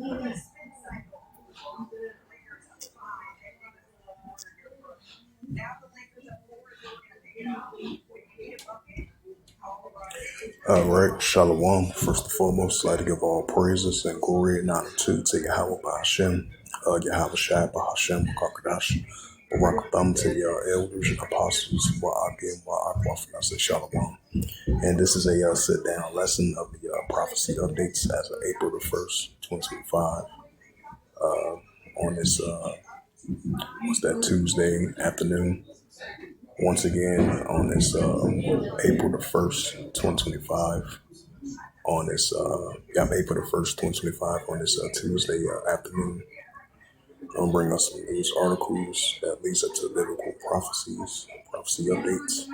All right, Shalom. First and foremost, I'd like to give all praises and glory and honor to Yahweh Hashem, Yahweh Shai Hashem, Kakadash, Barakatham to your elders and apostles, Wa'aki and Wa'akwa, I say Shalom. And this is a sit down lesson of the prophecy updates as of April the 1st, 2025. On this, what's that, Tuesday afternoon. Once again, on this April the 1st, 2025. On this, April the 1st, 2025, on this Tuesday afternoon. I'll bring us some news articles that leads up to biblical prophecies, prophecy updates.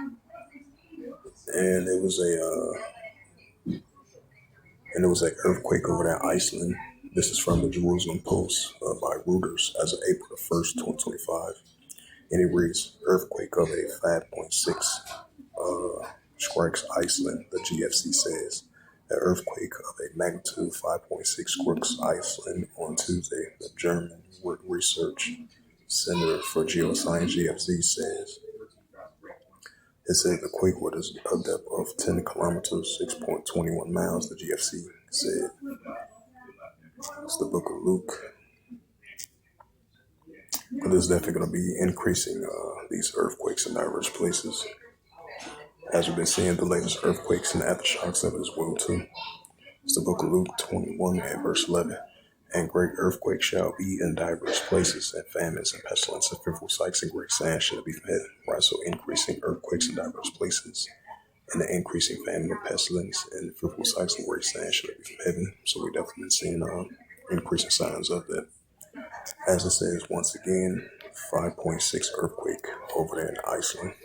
And it was an earthquake over there in Iceland. This is from the Jerusalem Post by Reuters as of April the 1st, 2025. And it reads, earthquake of a 5.6 strikes Iceland, the GFC says. An earthquake of a magnitude 5.6 strikes Iceland on Tuesday, the German Research Center for Geoscience, GFC, says. It said the quake was a depth of 10 kilometers, 6.21 miles, the GFC said. It's the book of Luke. But there's definitely going to be increasing these earthquakes in diverse places. As we've been seeing the latest earthquakes and aftershocks of it as well too. It's the book of Luke 21 and verse 11. And great earthquakes shall be in diverse places, and famines and pestilence and fearful sights and great signs shall be from heaven. Right, so increasing earthquakes in diverse places, and the increasing famine and pestilence and fearful sights and great signs shall be from heaven. So we definitely been seeing increasing signs of that. As it says once again, 5.6 earthquake over there in Iceland.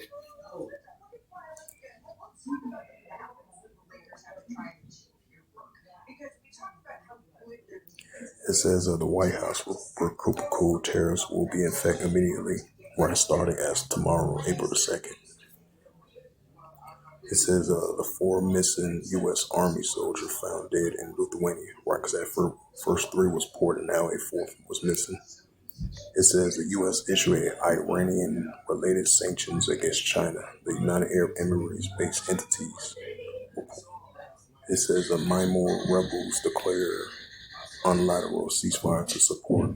It says the White House where code tariffs will be in effect immediately, right, starting as tomorrow, April the 2nd. It says the 4 missing U.S. Army soldiers found dead in Lithuania, right, because that first 3 was reported, now a 4th was missing. It says the U.S. issued Iranian-related sanctions against China, the United Arab Emirates-based entities. It says the Myanmar rebels declare unilateral ceasefire to support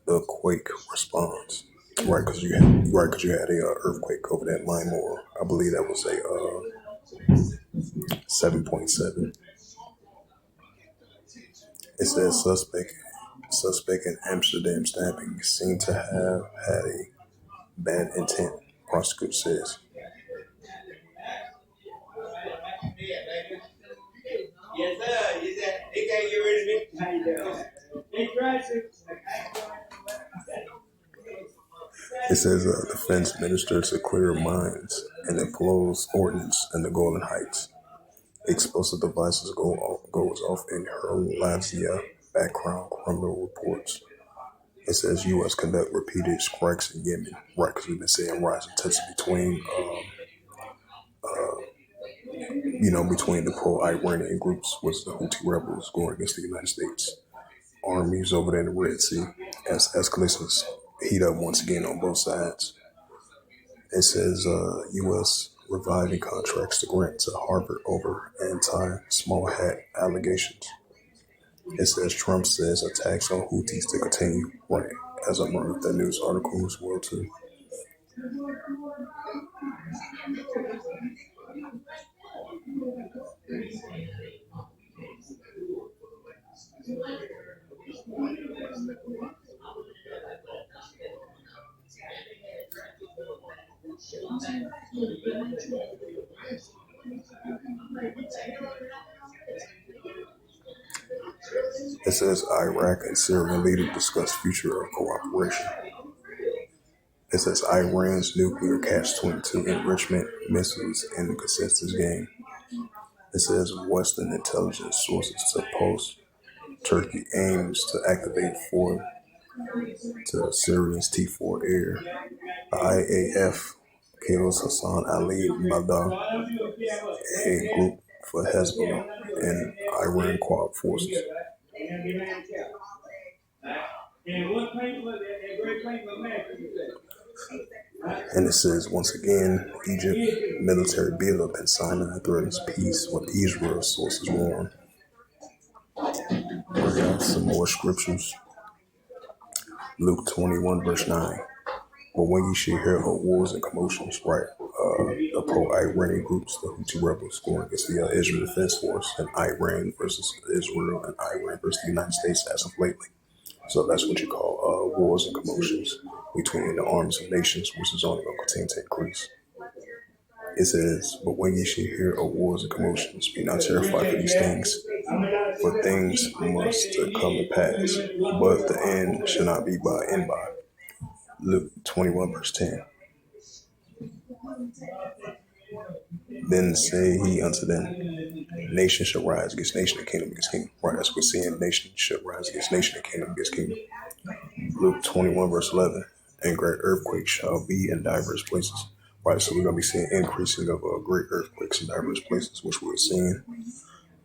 the quake response. Right, because you had a earthquake over that Myanmar. I believe that was a 7.7. It says suspect in Amsterdam stabbing seemed to have had a bad intent, prosecutor says. Yes, sir. They can't get rid of me. How you doing? It says defense minister to clear mines and impose ordnance in the Golden Heights. Explosive devices goes off in Herlazia, background criminal reports. It says U.S. conduct repeated strikes in Yemen, right? Because we've been seeing rising tension between between the pro-Iranian groups, was the Houthi rebels going against the United States armies over there in the Red Sea, as escalations heat up once again on both sides. It says U.S. reviving contracts to grant to Harvard over anti-small hat allegations. It says Trump says attacks on Houthis to continue, right, as I'm running that news article as well too. It says Iraq and Syrian leader discuss future of cooperation. It says Iran's nuclear catch-22 enrichment missiles in the consensus game. It says Western intelligence sources to post Turkey aims to activate to Syria's T-4 air. The IAF kills Hassan Ali Badr, a group for Hezbollah and Iran Quad forces. And it says, once again, Egypt military buildup and Sinai threatens peace with Israel, sources warn. We got some more scriptures. Luke 21, verse 9. But when you should hear of wars and commotions, right? The pro-Iranian groups, the Houthi rebels, going against the Israel Defense Force, and Iran versus Israel, and Iran versus the United States as of lately. So that's what you call wars and commotions between the armies of nations, which is only going to continue to increase. It says, but when ye shall hear of wars and commotions, be not terrified for these things, for things must come to pass, but the end shall not be by and by. Luke 21, verse 10. Then say he unto them, nation shall rise against nation and kingdom against kingdom. Right, as we're seeing, nation shall rise against nation and kingdom against kingdom. Luke 21, verse 11. And great earthquakes shall be in diverse places. Right, so we're going to be seeing increasing of great earthquakes in diverse places, which we're seeing.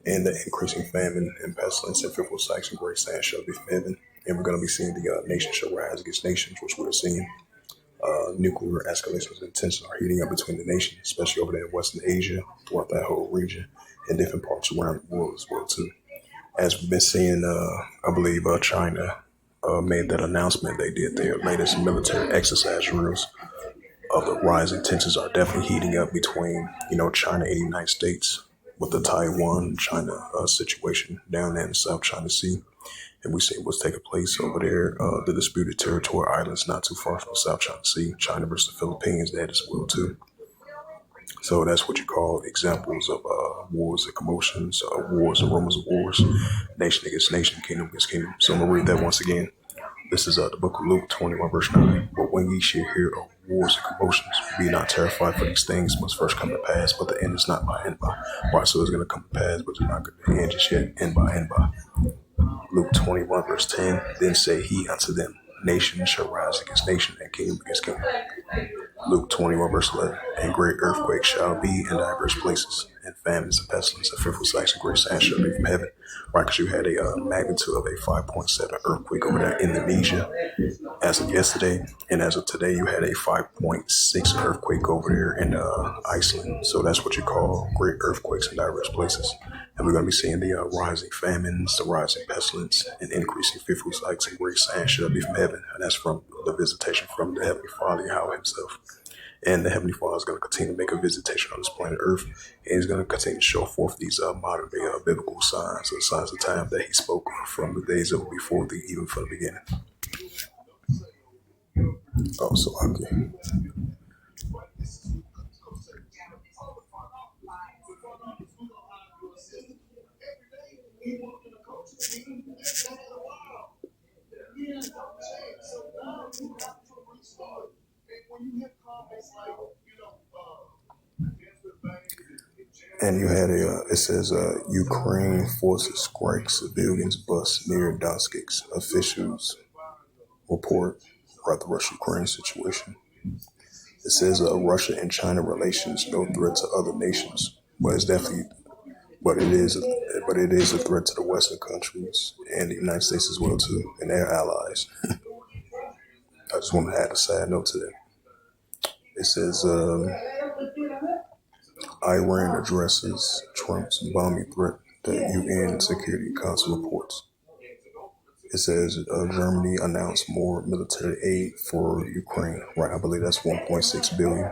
And the increasing famine and pestilence and fearful sights and great signs shall be from heaven. And we're going to be seeing the nation shall rise against nations, which we're seeing. Nuclear escalations and tensions are heating up between the nations, especially over there in Western Asia, throughout that whole region, and different parts around the world as well too. As we've been seeing, I believe China made that announcement. They did their latest military exercise drills. The rising tensions are definitely heating up between, China and the United States with the Taiwan-China situation down there in the South China Sea. And we see what's taking place over there, the disputed territorial islands not too far from the South China Sea, China versus the Philippines, that as well too. So that's what you call examples of wars and commotions, wars and rumors of wars, nation against nation, kingdom against kingdom. So I'm going to read that once again. This is the book of Luke 21, verse 9. But when ye shall hear of wars and commotions, be not terrified, for these things must first come to pass, but the end is not by and by. Right, so it's going to come to pass, but it's not going to end just yet, end by and by. Luke 21, verse 10. Then say he unto them, nation shall rise against nation, and kingdom against kingdom. Luke 21, verse 11. And great earthquakes shall be in diverse places, and famines and pestilence and fearful sights and great signs shall be from heaven. Right, because you had a magnitude of a 5.7 earthquake over there in Indonesia as of yesterday, and as of today, you had a 5.6 earthquake over there in Iceland. So that's what you call great earthquakes in diverse places. And we're going to be seeing the rising famines, the rising pestilence, and increasing fearful sights and great signs shall be from heaven. And that's from the visitation from the Heavenly Father, Yahweh himself. And the Heavenly Father is going to continue to make a visitation on this planet Earth. And he's going to continue to show forth these modern day biblical signs, or signs of time that he spoke from the days of before, even from the beginning. Oh, so okay. And you had it says, Ukraine forces strike civilians bus near Donetsk. Officials report about the Russia-Ukraine situation. It says, Russia and China relations no threat to other nations, but it's definitely, but it is a threat to the Western countries and the United States as well too, and their allies. I just want to add a side note to that. It says, Iran addresses Trump's bombing threat, the UN Security Council reports. It says Germany announced more military aid for Ukraine. Right, I believe that's 1.6 billion.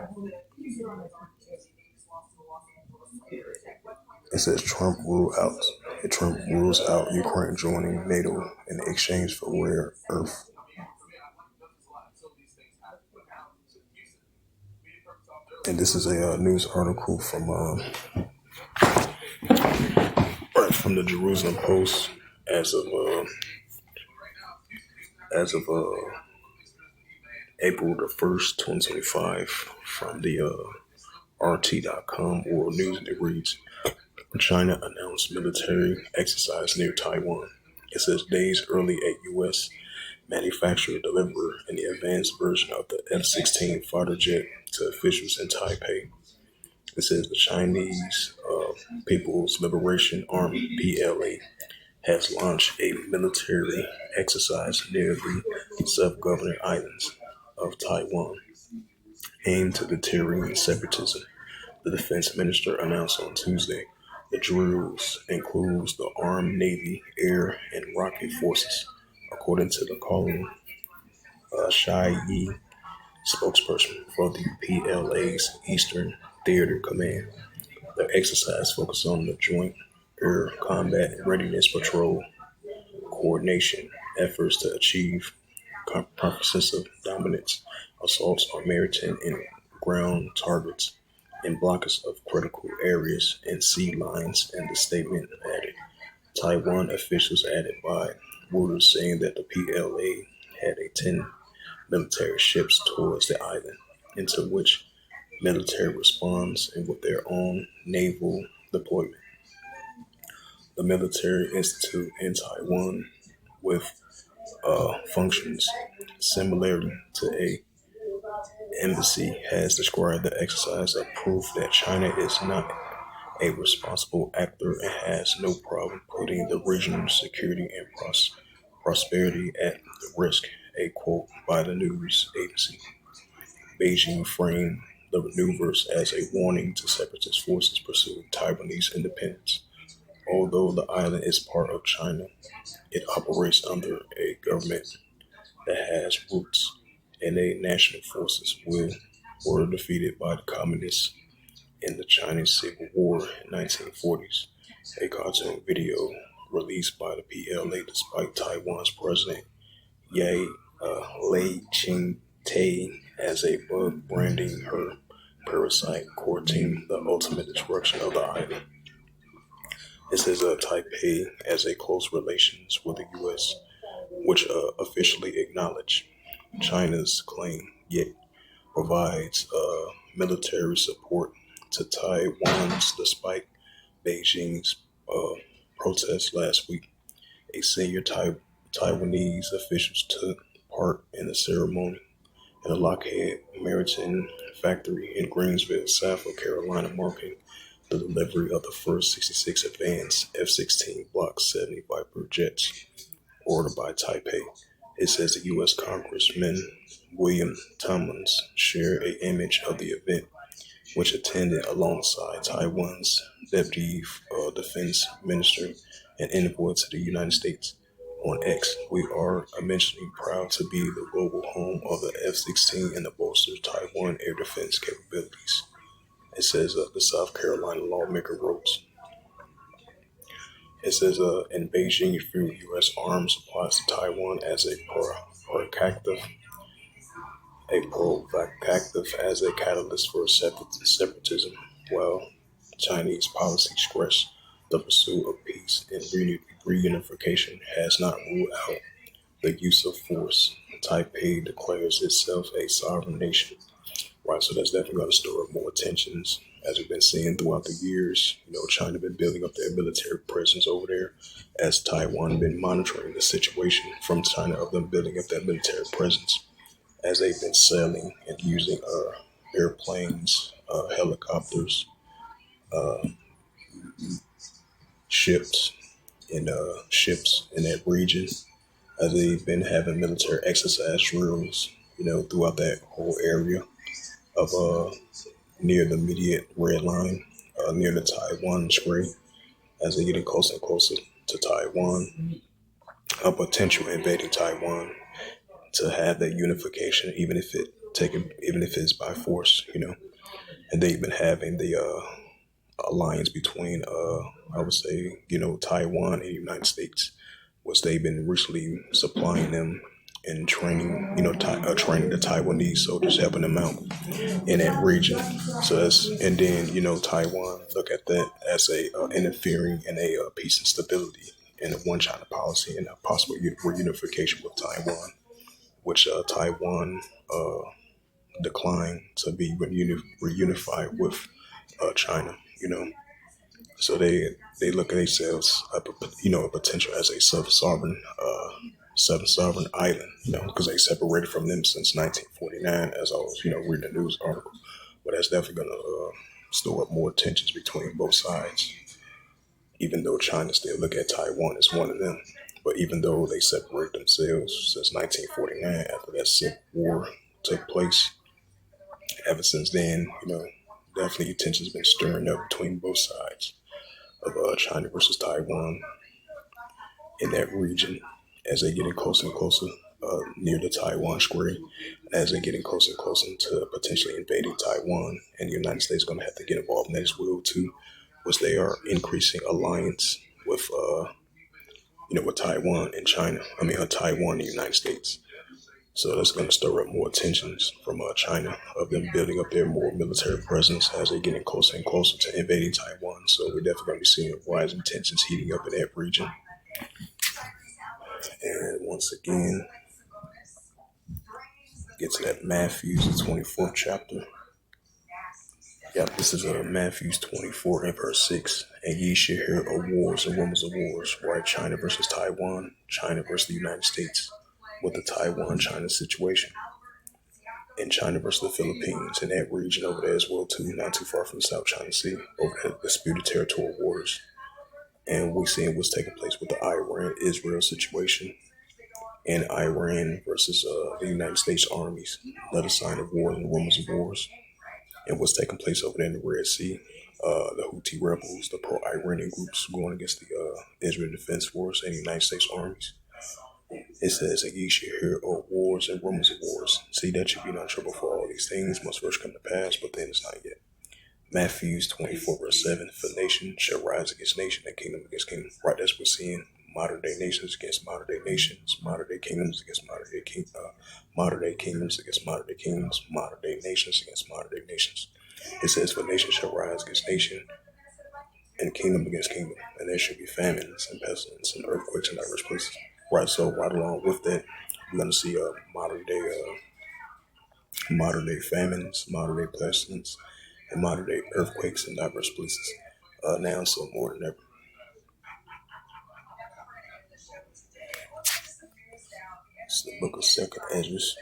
It says Trump rules out Ukraine joining NATO in exchange for rare earth. And this is a news article from the Jerusalem Post as of April the 1st, 2025, from the RT.com World News, and it reads, China announced military exercise near Taiwan. It says days early at U.S. manufacturer deliver an advanced version of the F-16 fighter jet to officials in Taipei. It says the Chinese People's Liberation Army, PLA, has launched a military exercise near the self-governing islands of Taiwan aimed to deter separatism. The defense minister announced on Tuesday the drills includes the armed navy, air, and rocket forces, according to the Colin Shai Yi, spokesperson for the PLA's Eastern Theater Command. The exercise focused on the Joint Air Combat Readiness Patrol coordination efforts to achieve comprehensive dominance, assaults on maritime and ground targets, and blockage of critical areas and sea lines, and the statement added. Taiwan officials added by Reuters saying that the PLA had a 10 military ships towards the island, into which military responds and with their own naval deployment. The military institute in Taiwan with functions similarly to a embassy has described the exercise as proof that China is not a responsible actor and has no problem putting the regional security and prosperity at risk, a quote by the news agency. Beijing framed the maneuvers as a warning to separatist forces pursuing Taiwanese independence. Although the island is part of China, it operates under a government that has roots in a national forces were defeated by the communists in the Chinese Civil War in 1940s. A cartoon video released by the PLA despite Taiwan's president Ye Lei Ching-te as a bug branding her parasite courting the ultimate destruction of the island. It says Taipei as a close relations with the U.S., which officially acknowledge China's claim, yet provides military support to Taiwan's despite Beijing's protests last week. A senior Taiwanese officials took part in the ceremony in a Lockheed Martin factory in Greensville, South Carolina, marking the delivery of the first 66 advanced F-16 Block 70 Viper jets ordered by Taipei. It says the U.S. Congressman William Timmons shared an image of the event, which attended alongside Taiwan's Deputy Defense Minister and envoy to the United States. On X, we are immensely proud to be the global home of the F-16 and to bolster Taiwan air defense capabilities. It says the South Carolina lawmaker wrote. It says in Beijing, through U.S. arms supplies to Taiwan as provocative as a catalyst for separatism, while Chinese policy stress the pursuit of peace and reunification has not ruled out the use of force. Taipei declares itself a sovereign nation. Right, so that's definitely going to stir up more tensions, as we've been seeing throughout the years. China been building up their military presence over there, as Taiwan been monitoring the situation from China of them building up that military presence, as they've been sailing and using airplanes, helicopters, ships, and ships in that region, as they've been having military exercise drills, throughout that whole area of near the immediate red line, near the Taiwan Strait, as they're getting closer and closer to Taiwan, a potential invading Taiwan, to have that unification, even if it's by force, and they've been having the alliance between, I would say, Taiwan and the United States, which they've been recently supplying them and training, training the Taiwanese soldiers, helping them out in that region. So and then, Taiwan look at that as a interfering in a peace and stability in a one China policy and a possible reunification with Taiwan, which Taiwan declined to be reunified with China, So they look at themselves, a potential as a sovereign island, because they separated from them since 1949, as I was, reading the news article. But that's definitely going to store up more tensions between both sides. even though China still look at Taiwan as one of them. But even though they separate themselves since 1949, after that Civil War took place, ever since then, definitely tensions been stirring up between both sides of China versus Taiwan in that region as they getting closer and closer near the Taiwan Strait, as they're getting closer and closer to potentially invading Taiwan, and the United States is going to have to get involved in that as well too, which they are increasing alliance with with Taiwan and China. Taiwan and the United States. So that's going to stir up more tensions from China of them building up their more military presence as they're getting closer and closer to invading Taiwan. So we're definitely going to be seeing rising tensions heating up in that region. And once again, get to that Matthew, the 24th chapter. Yep, this is Matthew 24 and verse 6. And ye shall hear of wars and rumors of wars, right? China versus Taiwan, China versus the United States, with the Taiwan-China situation. And China versus the Philippines, in that region over there as well too, not too far from the South China Sea, over the disputed territorial waters. And we're seeing what's taking place with the Iran-Israel situation, and Iran versus the United States armies, another sign of war and rumors of wars, and what's taking place over there in the Red Sea. The Houthi rebels, the pro-Iranian groups going against the Israel Defense Force and the United States armies. It says that ye shall hear of wars and rumors of wars. See, that should be not trouble for all these things must first come to pass, but then it's not yet. Matthew 24 verse 7, for nation shall rise against nation and kingdom against kingdom. Right, that's what we're seeing. Modern day nations against modern day nations, modern day kingdoms against modern day modern day kingdoms against modern day kingdoms, modern day nations against modern day nations. It says, for nation shall rise against nation and kingdom against kingdom, and there should be famines and pestilence and earthquakes in diverse places. Right, so right along with that, we're going to see modern day famines, modern day pestilence, and modern day earthquakes in diverse places. Now, so more than ever. It's the book of Second Ezra's.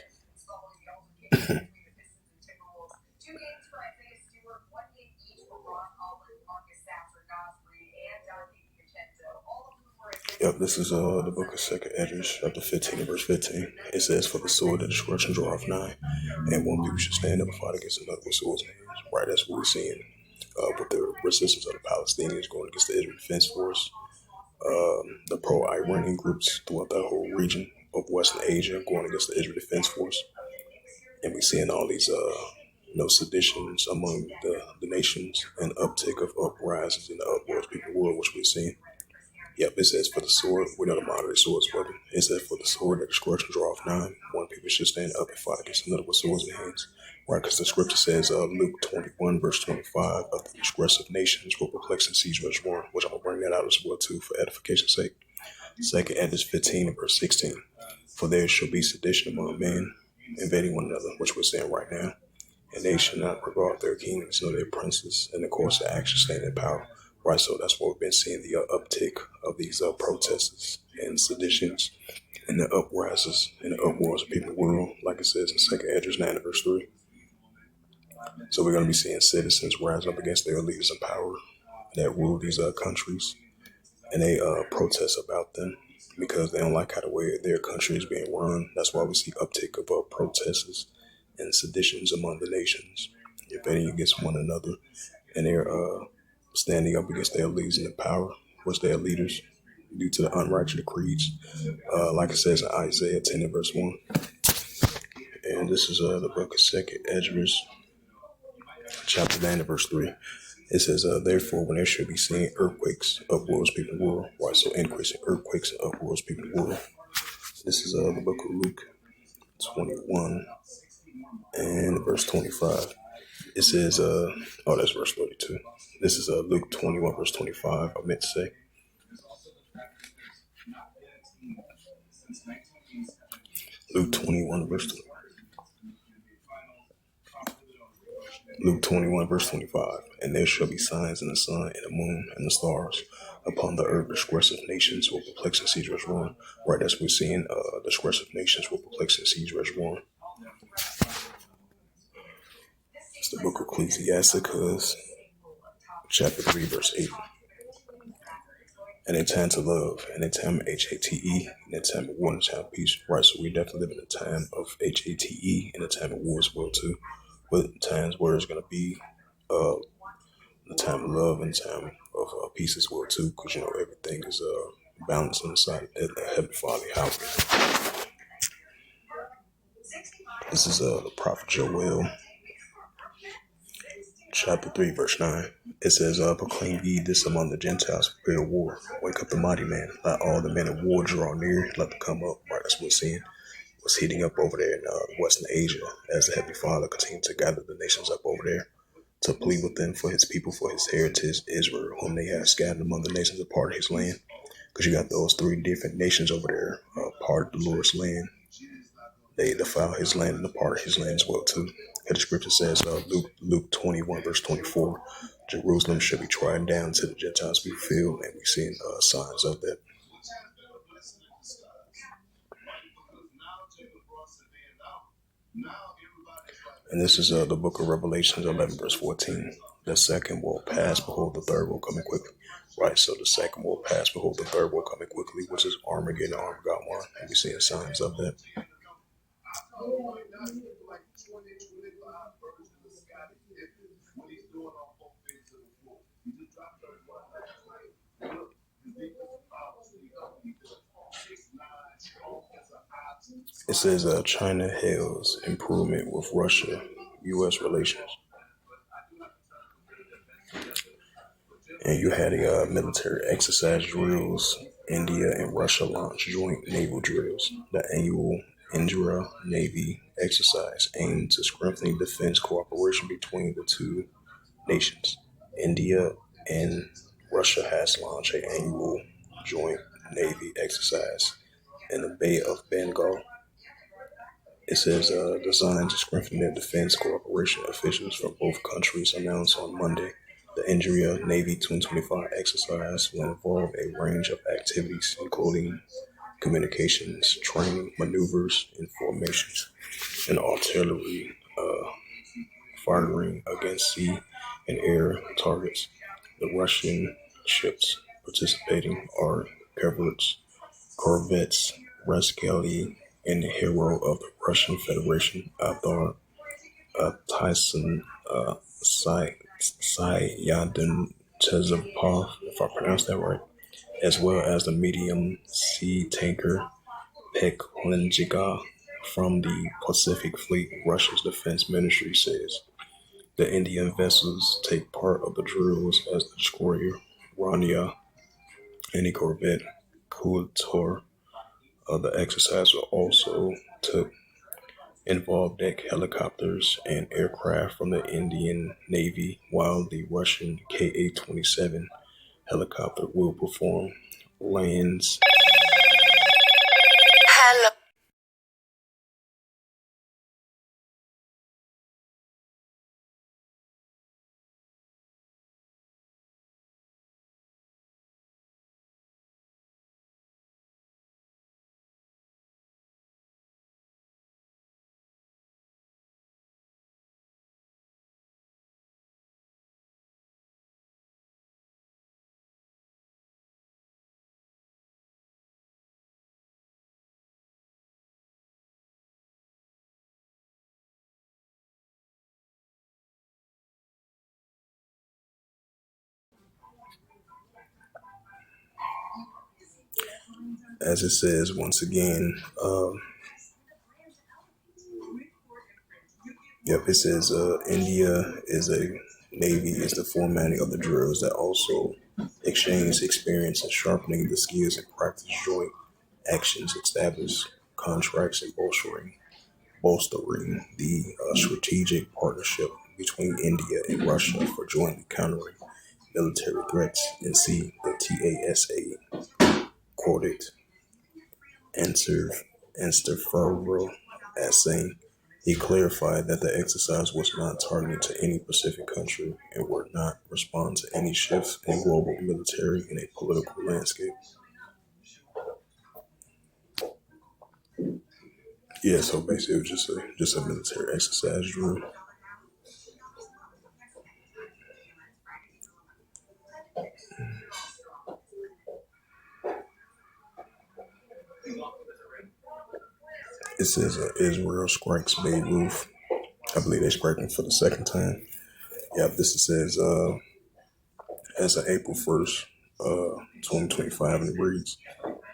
Yep, this is the book of Second Ezra's, chapter 15 and verse 15. It says, for the sword that destruction draweth nigh, and one people should stand up and fight against another with swords in hands. Right, that's what we're seeing with the resistance of the Palestinians going against the Israel Defense Force. The pro-Iranian groups throughout that whole region of Western Asia going against the Israel Defense Force. And we're seeing all these seditions among the nations and uptick of uprises and the uproars people in the world, which we're seeing. Yep, it says, for the sword, we know the moderate sword's weapon. It says, for the sword that destruction draweth nigh, one people should stand up and fight against another with swords in hands. Right, because the scripture says, Luke 21, verse 25, of the transgressive nations will perplex and seize which one, which I'm going to bring that out as well too, for edification's sake. Second Ezra 15 and verse 16, for there shall be sedition among men, invading one another, which we're saying right now, and they shall not regard their kings nor their princes, and the course of action stand in power. Right, so that's what we've been seeing, the uptick of these protests and seditions and the uprises and the uproars of people in the world, like it says in Second Ezra 9 verse 3. So we're going to be seeing citizens rise up against their leaders in power that rule these countries, and they protest about them because they don't like how the way their country is being run. That's why we see uptick of protests and seditions among the nations, invading against one another, and they're standing up against their leaders in power, which their leaders, due to the unrighteous decrees, like it says in Isaiah 10 and verse 1. And this is the book of Second Ezra, chapter 9 and verse 3. It says, therefore, when there should be seen earthquakes, uproars, people in the world. Why so increasing earthquakes and uproars, people in the world? This is the book of Luke 21 and verse 25. It says, that's verse 32. This is Luke 21, verse 25, I meant to say. Luke 21, verse 25. Luke 21, verse 25. And there shall be signs in the sun and the moon and the stars. Upon the earth, disgressive nations will perplex and seize as one. Right, as we're seeing, disgressive nations will perplex and seize as one. It's the book of Ecclesiasticus, chapter 3, verse 8. and a time to love, and a time of HATE, and a time of war, and a time of peace. Right, so we definitely live in a time of HATE and a time of war as well too, with times where it's gonna be uh the time of love and time of peace as well too, because everything is balanced on the side of the Heavenly Father house. This is the prophet Joel, chapter 3, verse 9. It says, proclaim ye this among the Gentiles, prepare war. Wake up the mighty man. Let all the men of war draw near. Let them come up. Right, that's what we're seeing. What's heating up over there in Western Asia as the Heavenly Father continues to gather the nations up over there to plead with them for his people, for his heritage, Israel, whom they have scattered among the nations, a part of his land. Because you got those three different nations over there, part of the Lord's land. They defile his land and a part of his land as well too. And the scripture says, Luke 21 verse 24, Jerusalem should be trodden down to the Gentiles be filled, and we've seen signs of that. And this is the book of Revelations 11 verse 14. The second will pass, behold, the third will coming quickly. Right, so the second will pass, behold, the third will coming quickly, which is Armageddon, Armageddon one. And we're seeing signs of that. It says China hails improvement with Russia-U.S. relations. And you had a military exercise drills. India and Russia launched joint naval drills. The annual Indira Navy exercise aimed to strengthen defense cooperation between the two nations. India and Russia has launched an annual joint Navy exercise in the Bay of Bengal. It says designed to strengthen their defense cooperation. Officials from both countries announced on Monday the India Navy 225 exercise will involve a range of activities, including communications, training, maneuvers, and formations, and artillery firing against sea and air targets. The Russian ships participating are corvettes, Raskeli, and the hero of the Russian Federation, Athar Tyson Sayadin Chezapov, if I pronounced that right, as well as the medium sea tanker Peklinjiga from the Pacific Fleet. Russia's defense ministry says the Indian vessels take part of the drills as the destroyer Rania and the corvette Kultor. The exercise will also took involved deck helicopters and aircraft from the Indian Navy, while the Russian Ka-27 helicopter will perform lands. As it says once again, it says India is a Navy is the formatting of the drills that also exchange experience and sharpening the skills and practice joint actions, establish contracts, and bolstering the strategic partnership between India and Russia for jointly countering military threats. And see, the TASA quoted Anster as saying, he clarified that the exercise was not targeted to any Pacific country and would not respond to any shifts in global military and a political landscape. Yeah, so basically it was just a military exercise drill. It says Israel strikes Beirut. I believe they striking for the second time. Yep, this says as of April 1st, 2025, and it reads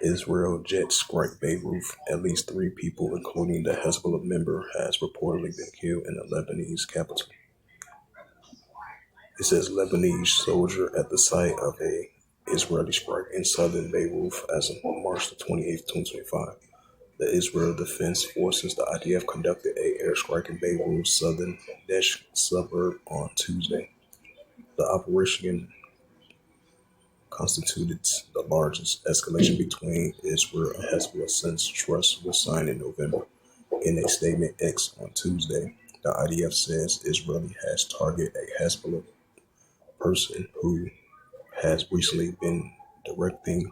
Israel jets strike Beirut. At least three people, including the Hezbollah member, has reportedly been killed in the Lebanese capital. It says Lebanese soldier at the site of a Israeli strike in southern Beirut as of March the 28th, 2025. The Israel Defense Forces, the IDF, conducted a airstrike in Beirut's southern Daesh suburb on Tuesday. The operation constituted the largest escalation between Israel and Hezbollah since trust was signed in November. In a statement X on Tuesday, the IDF says Israel has targeted a Hezbollah person who has recently been directing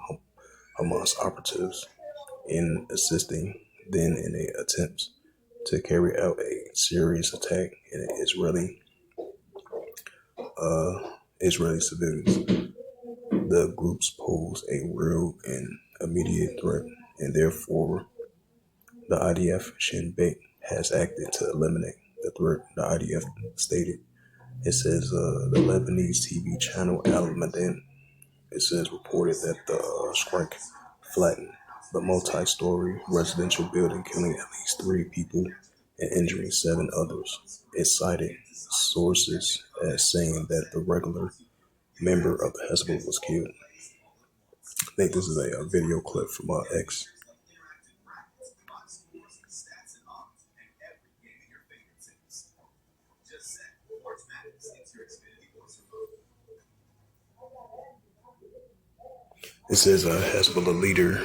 Hamas operatives in assisting them in an attempt to carry out a serious attack in Israeli civilians. The groups pose a real and immediate threat, and therefore the IDF Shin Bet has acted to eliminate the threat. The IDF stated. It says the Lebanese TV channel Al Madin. It says reported that the strike flattened the multi-story residential building, killing at least three people and injuring seven others. It cited sources as saying that the regular member of the Hezbollah was killed. I think this is a video clip from X. It says Hezbollah leader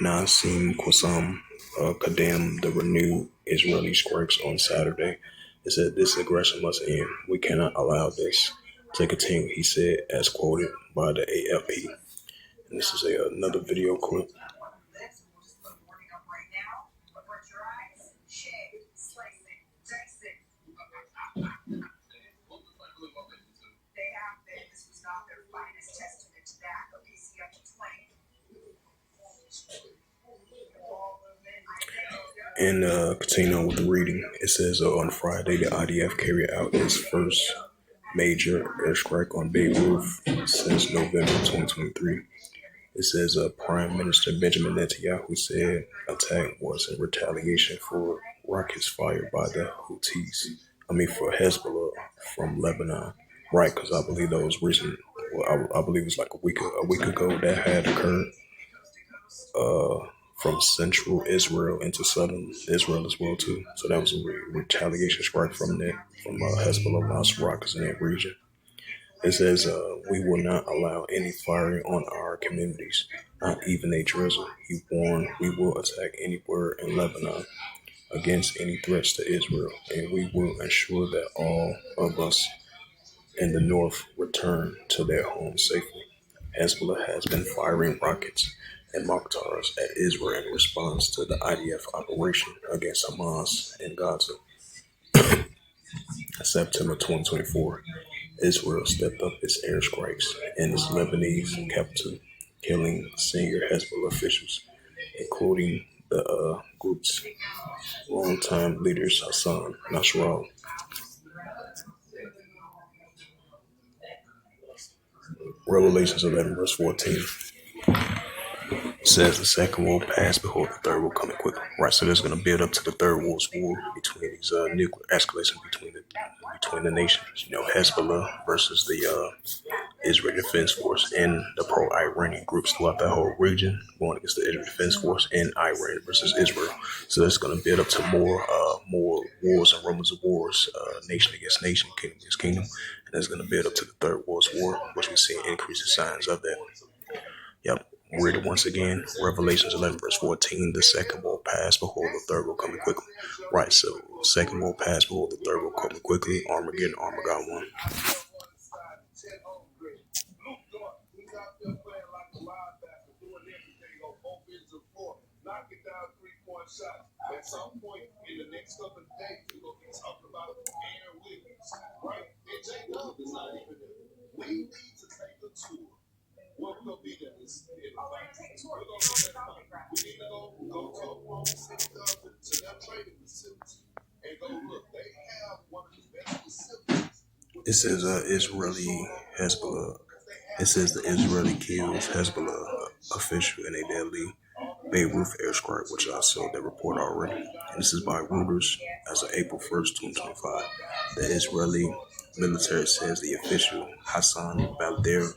Nassim Qassem condemned the renewed Israeli strikes on Saturday. It said this aggression must end. We cannot allow this to continue, he said, as quoted by the AFP. And this is another video clip. And continue on with the reading. It says on Friday, the IDF carried out its first major airstrike on Beirut since November 2023. It says Prime Minister Benjamin Netanyahu said attack was in retaliation for rockets fired by the for Hezbollah from Lebanon. Right, because I believe those recent, I believe it was like a week ago that had occurred from central Israel into southern Israel as well too. So that was a retaliation strike from Hezbollah launched rockets in that region. It says we will not allow any firing on our communities, not even a drizzle. He warned we will attack anywhere in Lebanon against any threats to Israel, and we will ensure that all of us in the north return to their homes safely. Hezbollah has been firing rockets and mortars at Israel in response to the IDF operation against Hamas in Gaza. In September 2024, Israel stepped up its airstrikes in its Lebanese capital, killing senior Hezbollah officials, including the group's longtime leaders Hassan Nasrallah. Revelations 11 verse 14 says the second will pass, behold, the third will come quickly. Right, so there's going to build up to the third world war between these nuclear escalation between the nations. You know, Hezbollah versus the Israel Defense Force and the pro-Iranian groups throughout that whole region going against the Israel Defense Force and Iran versus Israel. So it's going to build up to more wars and rumors of wars, nation against nation, kingdom against kingdom, and it's going to build up to the third world war, which we see increasing signs of that. Yep. Read it once again. Revelations 11 verse 14. The second will pass, behold, the third will come quickly. Right, so second will pass, behold, the third will come quickly. Armageddon, Armageddon 1. At some point in the next couple of days, we're going to be talking about Aaron Williams, right? And J Dub is not even there. We need to take a tour. What we're going to be there is, we're going to go to Sitdown. It says Israeli Hezbollah. It says the Israeli kills Hezbollah official in a deadly Beirut airstrike, which I saw that report already. And this is by Reuters as of April 1st, 2025. The Israeli military says the official Hassan Balder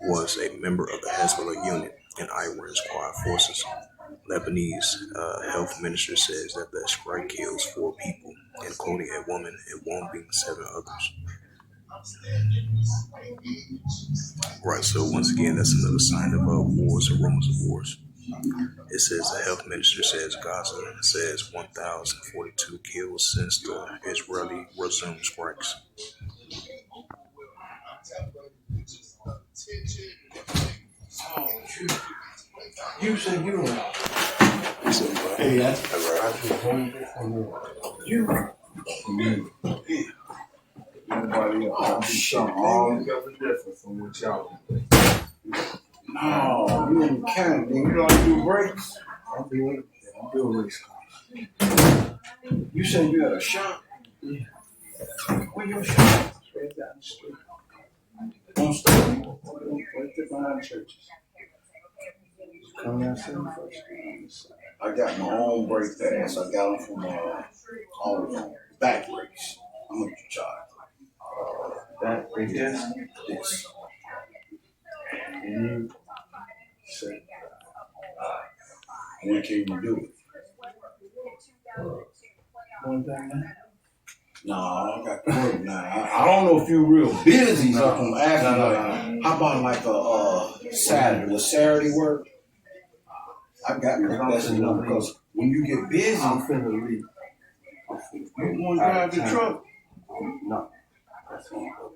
was a member of the Hezbollah unit in Iran's quiet forces. Lebanese health minister says that the strike kills 4 people, including a woman, and wounding 7 others. Right, so once again, that's another sign of wars and rumors of wars. It says the health minister says Gaza says 1,042 kills since the Israeli resumed strikes. You said you were. Hey, that's right. You. Everybody else. All different from what y'all do. No, you in Canada. You don't do breaks? I'm doing race cars. You said you had a shop? Yeah. Where your shop? Right down the street. On street? Right there behind churches. Come down first. I got my own brake pads. I got them from all of them. Back brakes. How much you charge? Back brake test? Yes. And you said, when can you do it? One time now? No, I got to work now. I don't know if you're real busy, so I'm asking how about like a Saturday? Will Saturday work? I got my best enough because when you get busy, I'm finna leave. You want to drive the truck? No. That's one of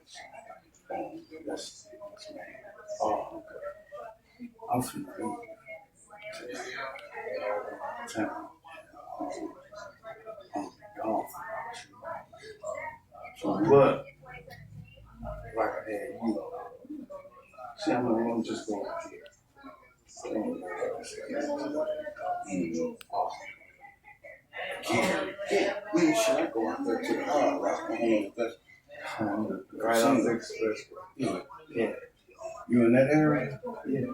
That's oh, okay. I'm finna leave. Town. So, but like I had you, see, I'm just going here. Yeah, man, should I go out there to the hard rock? Right on the express. Yeah. You in that area? Yeah.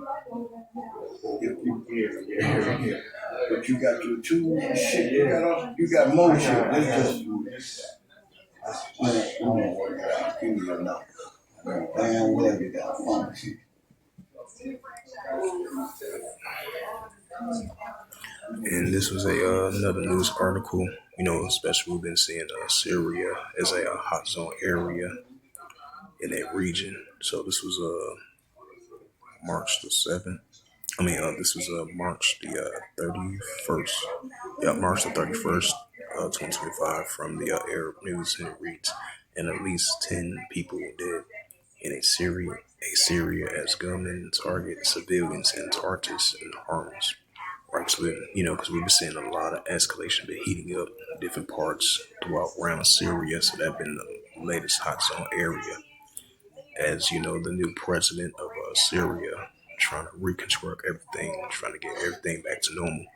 Yeah. But you got your tools and shit. You got more shit. This just. Give me your number. Damn well you got a phone. And this was another news article. Especially we've been seeing Syria as a hot zone area in that region. So this was March the 7th. This was March the 31st. Yeah, March the 31st, 2025, from the Arab News, and it reads, and at least 10 people dead in Syria as gunmen target civilians in Tartus and Homs. Right, so because we've been seeing a lot of escalation, been heating up in different parts throughout around Syria. So that's been the latest hot zone area. As the new president of Syria trying to reconstruct everything, trying to get everything back to normal.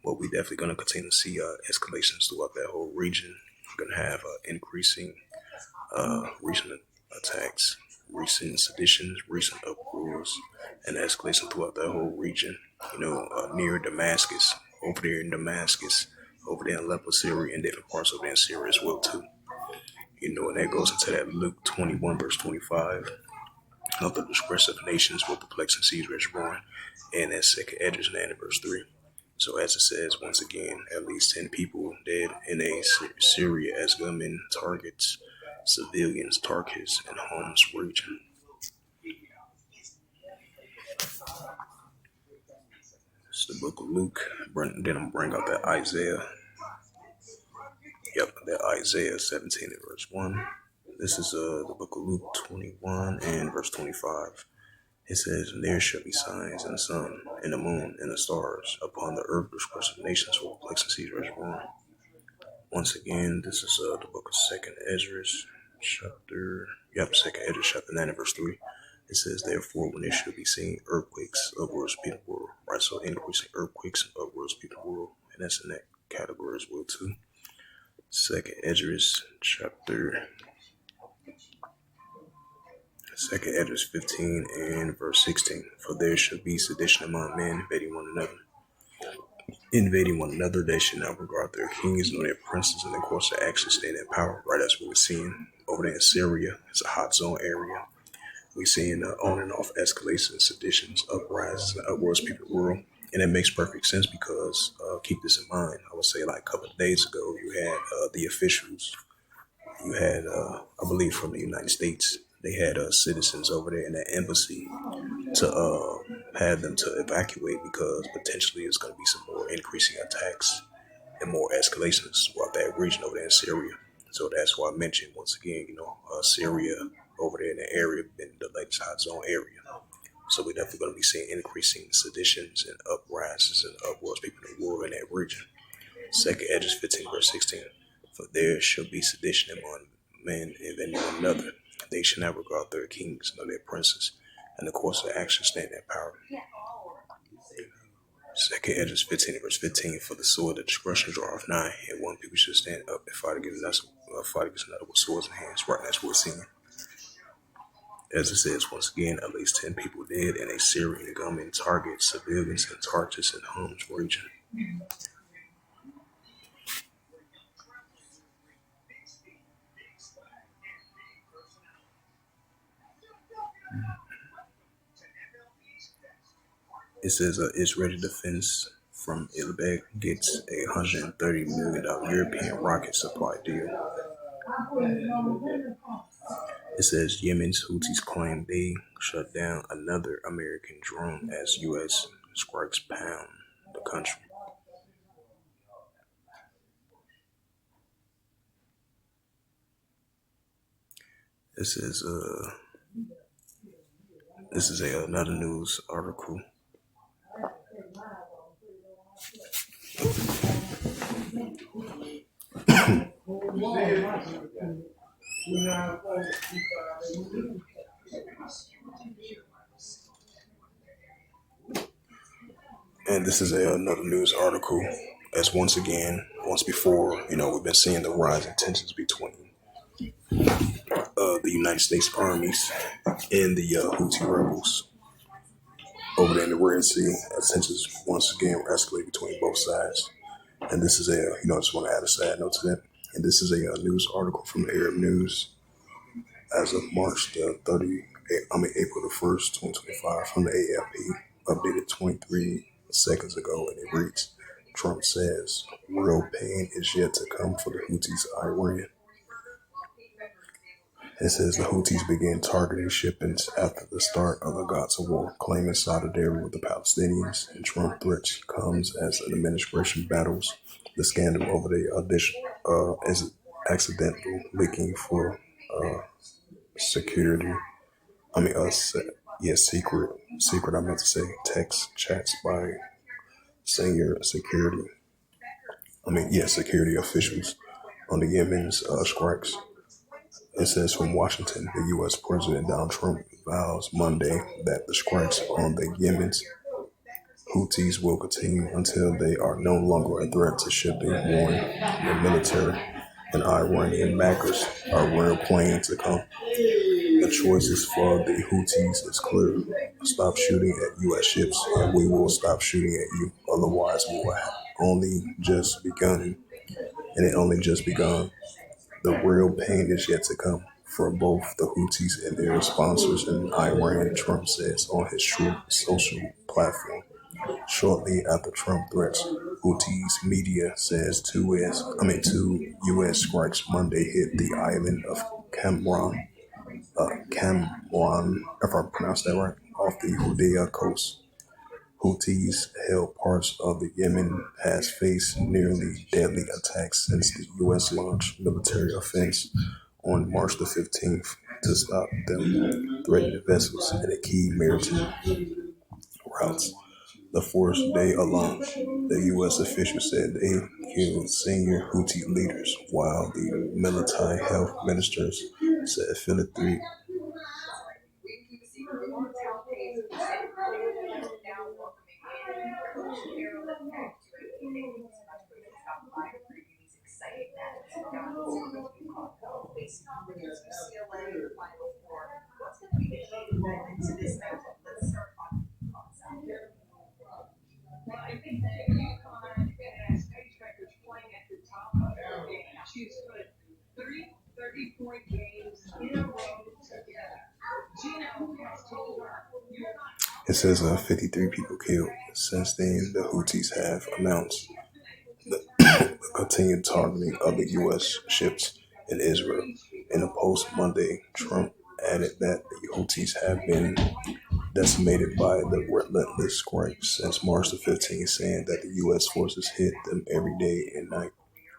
But we definitely going to continue to see escalations throughout that whole region. We're going to have increasing recent attacks, recent seditions, recent uproars, and escalation throughout that whole region. Near Damascus, over there in Damascus, over there in Aleppo, Syria, and different parts over there in Syria as well too. And that goes into that Luke 21 verse 25. Of the expressive nations will perplex and seize born, and that second Edges 9 verse 3. So as it says, once again, at least 10 people dead in a Syria as gunmen targets civilians, Tarkis, and Homs region. It's the book of Luke. Then I'm bring out that Isaiah. Yep, that Isaiah 17 and verse 1. This is the book of Luke 21 and verse 25. It says, and there shall be signs in the sun, and the moon, and the stars, upon the earth, the expressive nations will perplex and seize born. Once again, this is the book of Second Esdras, Second Esdras, chapter 9, and verse 3. It says, therefore, when there shall be seen earthquakes, upwards be the world. Right, so increasing earthquakes and upwards be the world. And that's in that category as well, too. Second Esdras, chapter Second Edges 15 and verse 16. For there shall be sedition among men, invading one another. Invading one another, they should not regard their kings nor their princes in the course of action staying in power. Right, as we were seeing over there in Syria, it's a hot zone area. We're seeing on and off escalations, seditions, uprisings, and uproars people rule. And it makes perfect sense because keep this in mind. I would say like a couple of days ago, you had the officials. You had, I believe, from the United States. They had citizens over there in that embassy to have them to evacuate because potentially it's going to be some more increasing attacks and more escalations throughout that region over there in Syria. So that's why I mentioned once again, Syria over there in the area been the latest hot zone area. So we're definitely going to be seeing increasing seditions and uprisings and uproars, people in war in that region. Second Edges 15 verse 16. For there shall be sedition among men and one another. They shall not regard their kings nor their princes, and the course of action stand in power. Second Edges 15 verse 15. For the sword that discretion draweth nigh, and one people should stand up and fight against another with swords in hands. Right, that's what we're seeing. As it says once again, at least 10 people dead in a Syrian gunman target civilians in Tartus and Homs region. It says Israeli defense from Ilbek gets a $130 million European rocket supply deal. It says Yemen's Houthis claim they shut down another American drone as U.S. strikes pound the country. This is another news article. And this is another news article. As once before, we've been seeing the rising tensions between the United States armies and the Houthi rebels over there in the Red Sea. Tensions once again escalate between both sides. And this is I just want to add a sad note to that. And this is a news article from the Arab News as of March the April the 1st, 2025, from the AFP, updated 23 seconds ago, and it reads, Trump says, real pain is yet to come for the Houthis, Iran. It says the Houthis began targeting shipments after the start of the Gaza war, claiming solidarity with the Palestinians, and Trump threats comes as an administration battles the scandal over the accidental leaking for security. Secret. I meant to say text chats by senior security officials on the Yemen's strikes. It says from Washington, the U.S. President Donald Trump vows Monday that the strikes on the Yemen's Houthis will continue until they are no longer a threat to shipping, warning the military and Iranian backers are real plain to come. The choices for the Houthis is clear. Stop shooting at U.S. ships and we will stop shooting at you. Otherwise, we will have only just begun. And it only just begun. The real pain is yet to come for both the Houthis and their sponsors in Iran, Trump says on his Truth social platform. Shortly after Trump threats, Houthis media says two U.S. strikes Monday hit the island of Cameron, if I pronounced that right, off the Houdeiyah coast. Houthis held parts of the Yemen has faced nearly deadly attacks since the U.S. launched military offense on March the 15th to stop them threatening vessels in the key maritime routes. The fourth day alone, the U.S. official said they killed senior Houthi leaders, while the military health ministers said Philippines. says 53 people killed. Since then, the Houthis have announced the continued targeting of the U.S. ships in Israel. In a post Monday, Trump added that the Houthis have been decimated by the relentless strikes since March the 15th, saying that the U.S. forces hit them every day and night,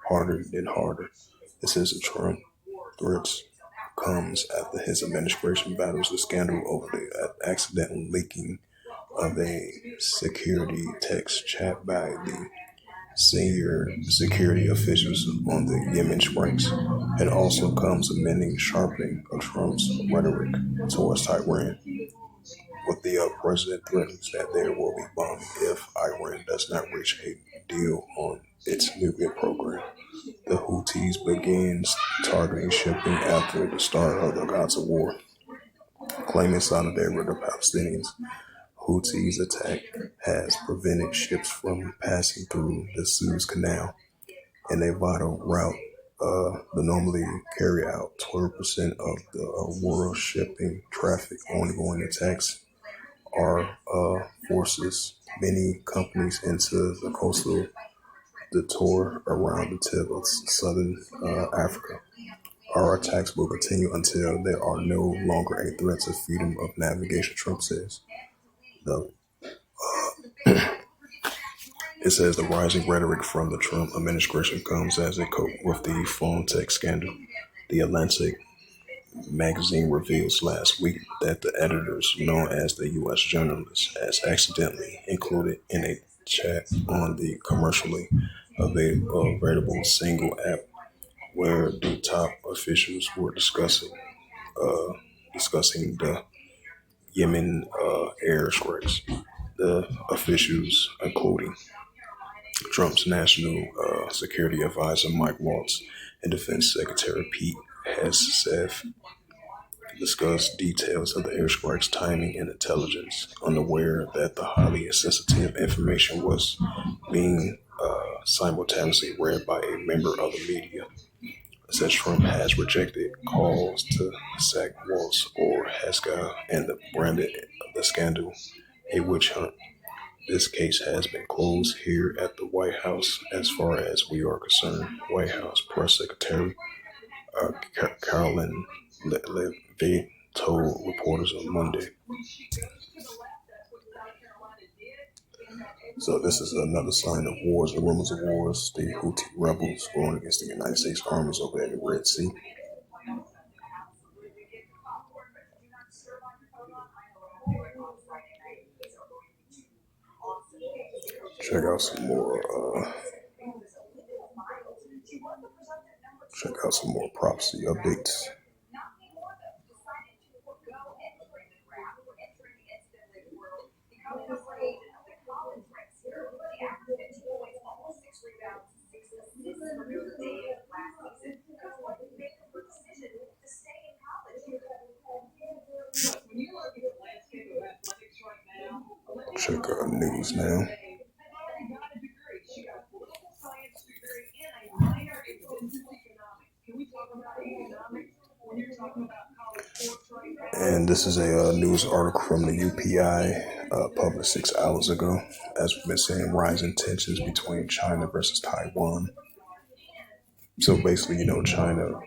harder than harder. It says the Trump threats comes after his administration battles the scandal over the accidental leaking of a security text chat by the senior security officials on the Yemen strikes. It also comes amending sharpening of Trump's rhetoric towards Tehran, with the president threatens that there will be bombing if Iran does not reach a deal on its nuclear program. The Houthis began targeting shipping after the start of the Gaza war, claiming solidarity with the Palestinians. Houthis' attack has prevented ships from passing through the Suez Canal, and a vital route that normally carry out 12% of the world shipping traffic. Ongoing attacks are forces many companies into the coastal detour around the tip of southern Africa. Our attacks will continue until there are no longer a threat to freedom of navigation, Trump says. The It says the rising rhetoric from the Trump administration comes as it cope with the phone tech scandal. The Atlantic magazine reveals last week that the editors, known as the U.S. journalists, has accidentally included in a chat on the commercially available single app where the top officials were discussing the Yemen air strikes. The officials, including Trump's national security advisor Mike Waltz and Defense Secretary Pete Hegseth, discussed details of the airstrike's timing and intelligence, unaware that the highly sensitive information was being simultaneously read by a member of the media. Says Trump has rejected calls to sack Waltz or Hegseth and branded the scandal a witch hunt. This case has been closed here at the White House as far as we are concerned. White House Press Secretary Carolyn Levitt told reporters on Monday. So this is another sign of wars and rumors of wars. The Houthi rebels going against the United States armies over at the Red Sea. Check out some more. Check out some more prophecy updates. Check out news now. And this is a news article from the UPI published 6 hours ago. As we've been saying, rising tensions between China versus Taiwan. So basically, China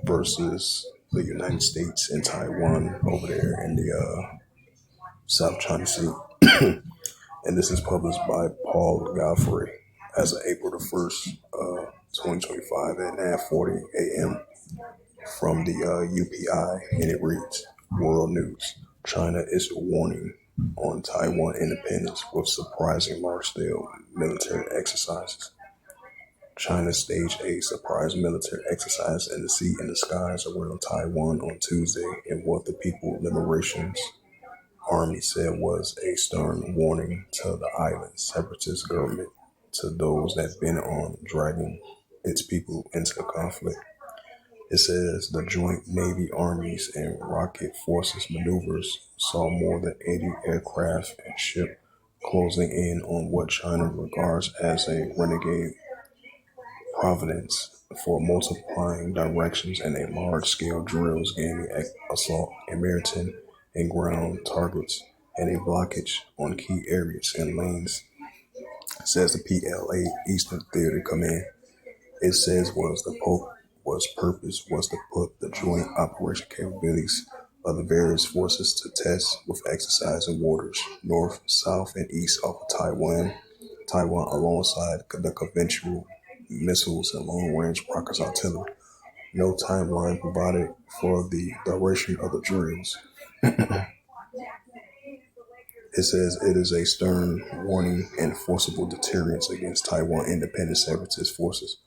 versus the United States and Taiwan over there in the South China Sea. And this is published by Paul Godfrey as of April the 1st, 2025 at 9:40 a.m. from the UPI, and it reads, World News. China is warning on Taiwan independence with surprising large-scale military exercises. China staged a surprise military exercise in the sea and the skies around Taiwan on Tuesday in what the People Liberation's Army said was a stern warning to the island's separatist government to those that been on dragging its people into the conflict. It says the joint Navy Armies and Rocket Forces maneuvers saw more than 80 aircraft and ship closing in on what China regards as a renegade providence for multiplying directions and a large-scale drills gaining assault and maritime and ground targets and a blockage on key areas and lanes, says the PLA Eastern Theater Command. It says was purpose was to put the joint operation capabilities of the various forces to test with exercise in waters north, south, and east of Taiwan alongside the conventional missiles and long-range rockets artillery. No timeline provided for the duration of the drills. It says it is a stern warning and forcible deterrence against Taiwan independent separatist forces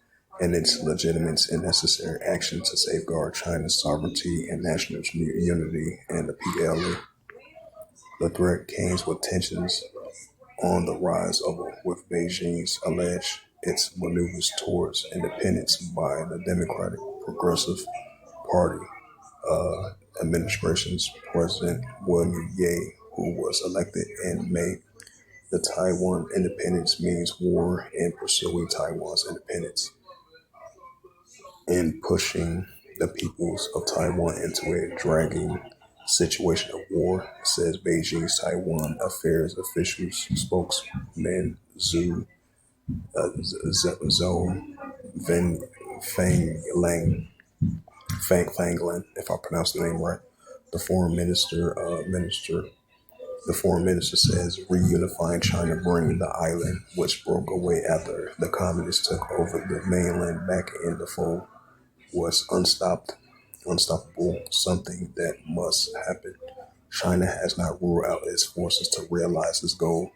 and its legitimate and necessary action to safeguard China's sovereignty and national unity and the PLA. The threat comes with tensions on the rise of with Beijing's alleged its maneuvers towards independence by the Democratic Progressive Party administration's President William Ye, who was elected in May. The Taiwan independence means war and pursuing Taiwan's independence and pushing the peoples of Taiwan into a dragging situation of war, says Beijing's Taiwan Affairs officials spokesman Zhou Ven Fang Lang, if I pronounce the name right. The foreign minister says reunifying China, bringing the island, which broke away after the communists took over the mainland, back in the fold, was unstoppable, something that must happen. China has not ruled out its forces to realize this goal.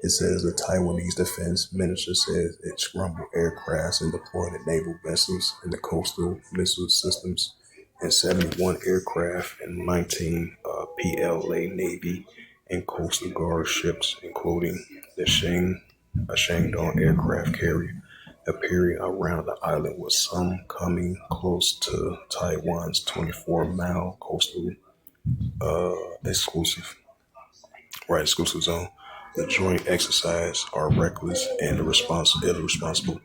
It says the Taiwanese defense minister says it scrambled aircrafts and deployed naval vessels in the coastal missile systems and 71 aircraft and 19 PLA Navy and Coastal Guard ships, including a Shandong aircraft carrier, appearing around the island, with some coming close to Taiwan's 24-mile coastal exclusive exclusive zone. The joint exercise are reckless and irresponsible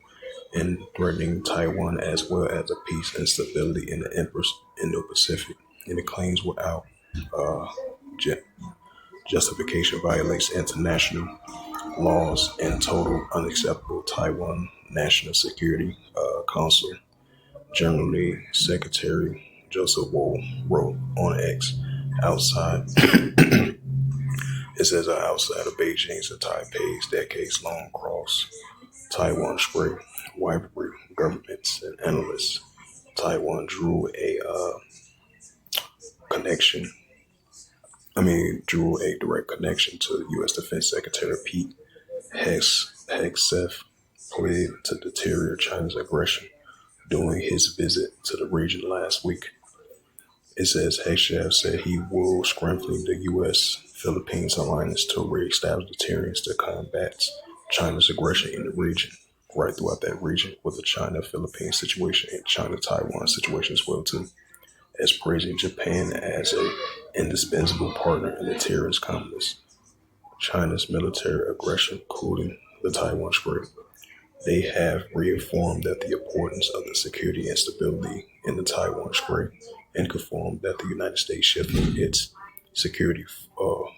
in threatening Taiwan as well as the peace and stability in the Indo-Pacific. And it claims without ju- justification violates international laws and total unacceptable. Taiwan National Security Council General Secretary Joseph Wool wrote on X outside. It says outside of Beijing's and Taipei's decades-long cross Taiwan Strait rivalry, governments and analysts, Taiwan drew a connection. Drew a direct connection to U.S. Defense Secretary Pete Hegseth, pled to deter China's aggression during his visit to the region last week. It says Hegseth said he will strengthen the U.S.-Philippines alliance to re-establish deterrence to combat China's aggression in the region, right throughout that region, with the China-Philippines situation and China-Taiwan situation as well too, as praising Japan as a indispensable partner in the terrorist conflicts. China's military aggression, including the Taiwan Strait. They have reaffirmed that the importance of the security and stability in the Taiwan Strait and confirmed that the United States shifted its security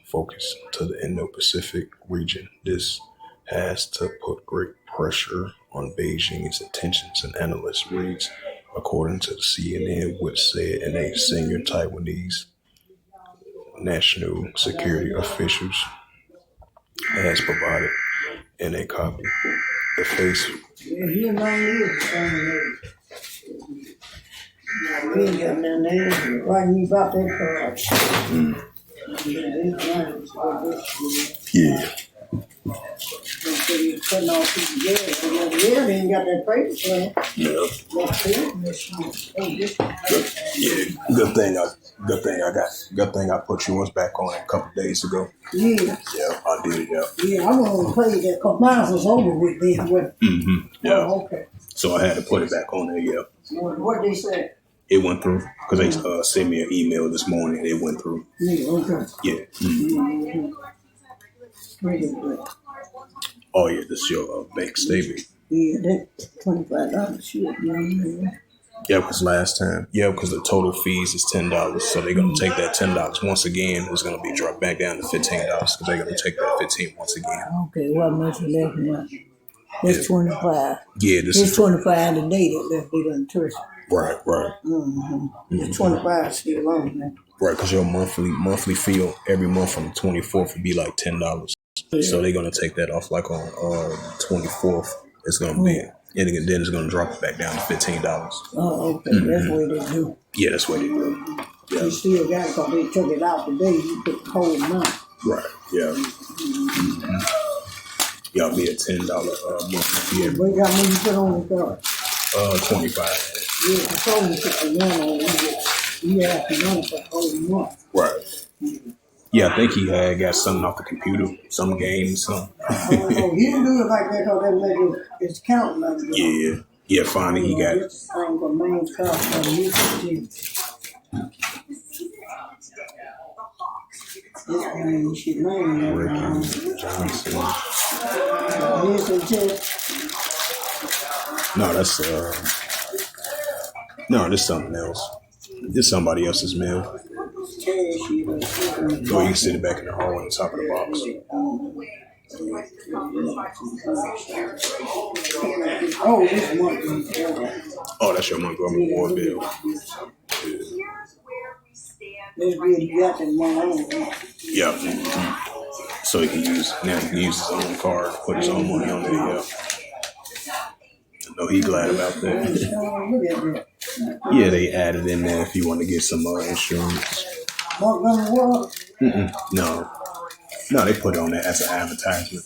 focus to the Indo-Pacific region. This has to put great pressure on Beijing's intentions, and analyst reads, according to the CNN, which said in a senior Taiwanese national security officials has provided in a copy. The face. Yeah, he and mine is the same age. We ain't got nothing else. Why you about that car? Yeah. So you putting all people together. Yeah, they ain't got that paper plan. Yeah. Good thing I put yours back on a couple days ago. Yeah. Yeah, I did. Yeah. Yeah, I want to play that because mine was over with then. Yeah. Oh, okay. So I had to put it back on there. Yeah. What they said? It went through because they sent me an email this morning. It went through. Yeah. Okay. Yeah. Mm-hmm. Pretty good. Oh yeah, this is your bank statement. Yeah, that $25 shit, young man. Yeah, because last time. Yeah, because the total fees is $10, so they're gonna take that $10 once again. It's gonna be dropped back down to $15 because they're gonna take that 15 once again. Okay, what much is left month? That's 25. Yeah, this It's is 25 today that left they done touch. right. It's 25 still on there. Right, because your monthly fee every month on the 24th would be like $10. So they're gonna take that off like on 24th. It's gonna be, and then it's gonna drop it back down to $15. Oh, okay, that's what they do. Yeah, that's what they do. You still got it because they took it out today. You took the whole month. Right. Yeah. Y'all be a $10 monthly fee. But you got money you put on the card. 25. Yeah, I told him to put the one on. You have to run for the whole month. Right. Yeah, I think he had got something off the computer, some game, something. He didn't do it like that because they let his account like that. Yeah, finally he got it. This thing for main cost on YouTube. This thing shit name Rick right Johnson. No, that's no, this something else. This somebody else's mail. Or you can sit it back in the hall on the top of the box. Oh, this one. Oh, that's your Montgomery Ward bill. This really got that one on. Yeah. So he can use his own card, put his own money on there. Yeah. I know he glad about that. Yeah, they added in there if you want to get some insurance. No, they put it on there as an advertisement.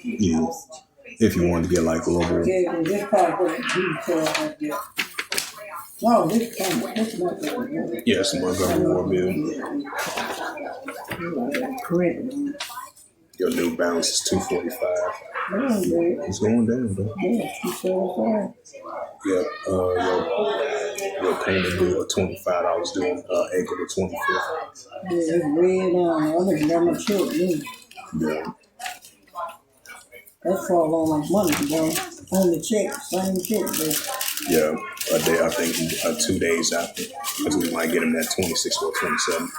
Yeah, if you want to get like global. Yeah, it's a Montgomery Ward bill. Your new balance is $245. It's going down, though. Yeah, your payment due of $25 due on April the 25th. Yeah, it's way down. I think that much short, Yeah. That's all on my money, bro. On the check, same check, bro. Yeah, a day, I think 2 days after, because we might get him that 26 or 27.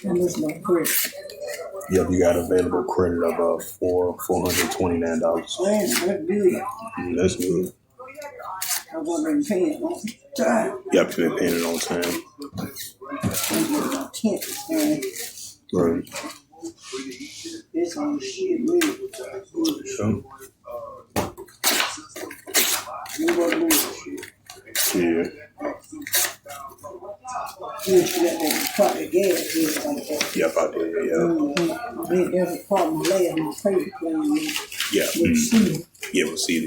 And this is my credit. Yep, you got available credit of $429. Man, that's good. That's good. I've been paying on time. Yep, you've been paying it on time. Right. This on shit, really. Sure. Yeah. Yep, I did. Yeah. There's a part of my leg on my paper plan. Yeah. Yeah, we'll see the.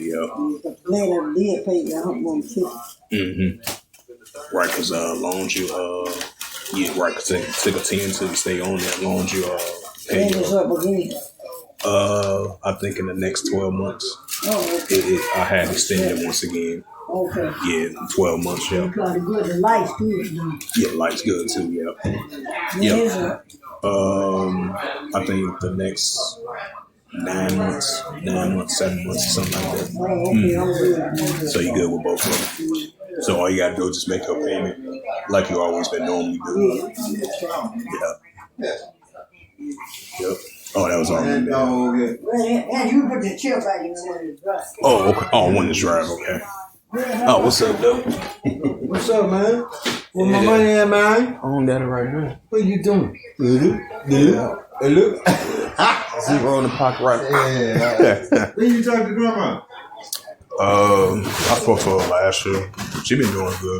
The letter did pay. I don't want to Right, because loans you yeah, right, because they took a 10 to stay on that loans you pay. this up again. I think in the next 12 months. Oh, okay. I had extended once again. Okay. Yeah, 12 months. Yeah. Probably good. The light's good now. Yeah, light's good too. Yeah. Yeah. I think the next 9 months, 7 months, or something like that. Oh, okay. I'm good. So you good with both of them. So all you gotta do is just make your payment like you always been normally doing. Yeah. Yep. Oh, that was all. And you put the chip back in the one that's dry. Oh, okay. Oh, one to drive. Okay. Oh, what's up, though? What's up, man? Where my money at, man? I don't got it right now. What you doing? Look. Zero in the pocket right now. Yeah. When you talk to grandma? I spoke to her last year. She been doing good.